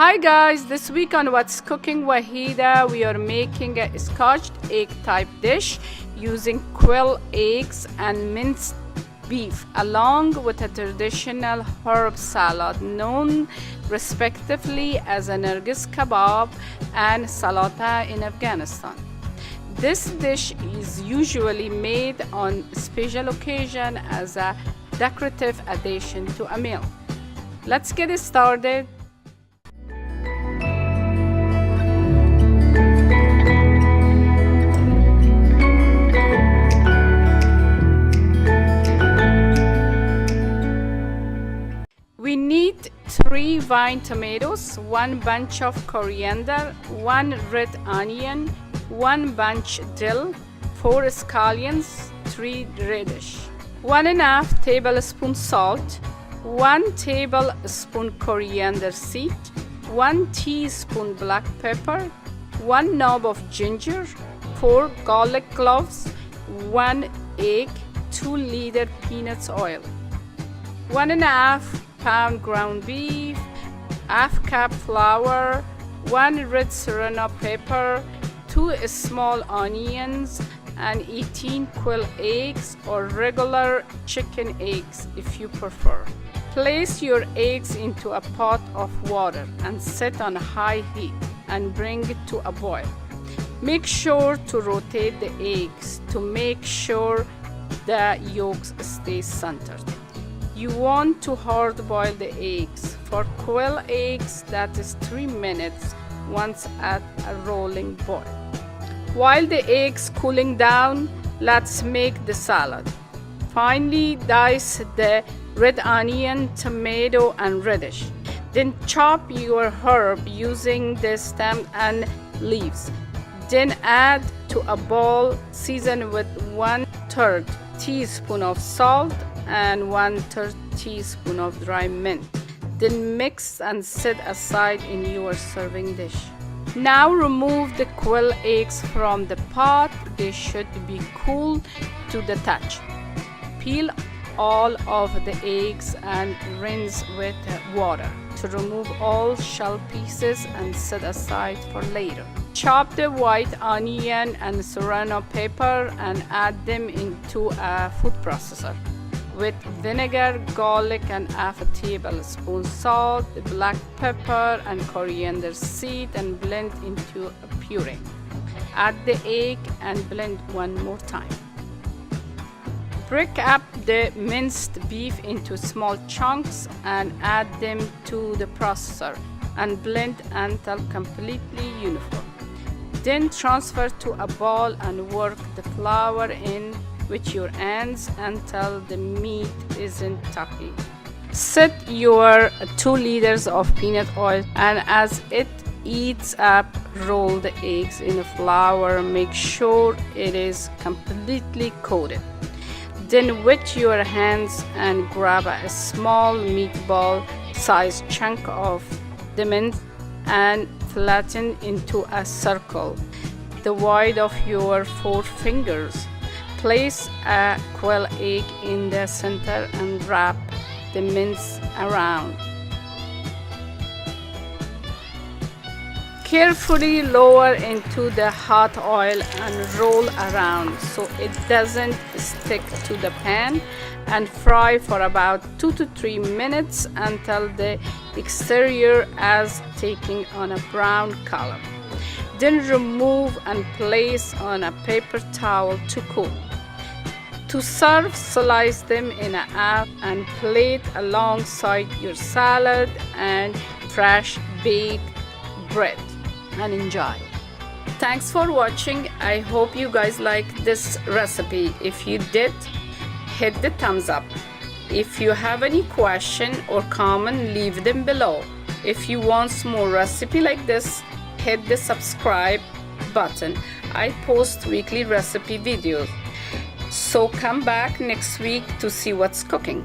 Hi guys, this week on What's Cooking Wahida, we are making a Scotch egg type dish using quail eggs and minced beef along with a traditional herb salad known respectively as a Nargis Kabab and Salata in Afghanistan. This dish is usually made on special occasion as a decorative addition to a meal. Let's get started. We need 3 vine tomatoes, 1 bunch of coriander, 1 red onion, 1 bunch dill, 4 scallions, 3 radish, 1½ tablespoon salt, 1 tablespoon coriander seed, 1 teaspoon black pepper, 1 knob of ginger, 4 garlic cloves, 1 egg, 2 liter peanuts oil, 1½ pound ground beef, ½ cup flour, 1 red serrano pepper, 2 small onions, and 18 quail eggs or regular chicken eggs if you prefer. Place your eggs into a pot of water and set on high heat and bring it to a boil. Make sure to rotate the eggs to make sure the yolks stay centered. You want to hard boil the eggs. For quail eggs, that is 3 minutes once at a rolling boil. While the eggs cooling down, let's make the salad. Finally, dice the red onion, tomato, and radish. Then chop your herb using the stem and leaves. Then add to a bowl, season with 1/3 teaspoon of salt and 1/3 teaspoon of dry mint. Then mix and set aside in your serving dish. Now remove the quail eggs from the pot. They should be cool to the touch. Peel all of the eggs and rinse with water to remove all shell pieces and set aside for later. Chop the white onion and serrano pepper and add them into a food processor with vinegar, garlic, and ½ tablespoon salt, black pepper, and coriander seed, and blend into a puree. Add the egg and blend one more time. Break up the minced beef into small chunks and add them to the processor and blend until completely uniform. Then transfer to a bowl and work the flour in with your hands until the meat isn't tacky. Set your 2 liters of peanut oil, and as it heats up, roll the eggs in the flour. Make sure it is completely coated. Then wet your hands and grab a small meatball sized chunk of the mint and flatten into a circle the wide of your 4 fingers. Place a quail egg in the center and wrap the mince around. Carefully lower into the hot oil and roll around so it doesn't stick to the pan, and fry for about 2 to 3 minutes until the exterior is taking on a brown color. Then remove and place on a paper towel to cool. To serve, slice them in half and plate alongside your salad and fresh baked bread, and enjoy. Thanks for watching. I hope you guys liked this recipe. If you did, hit the thumbs up. If you have any question or comment, leave them below. If you want more recipe like this, hit the subscribe button. I post weekly recipe videos. So come back next week to see what's cooking.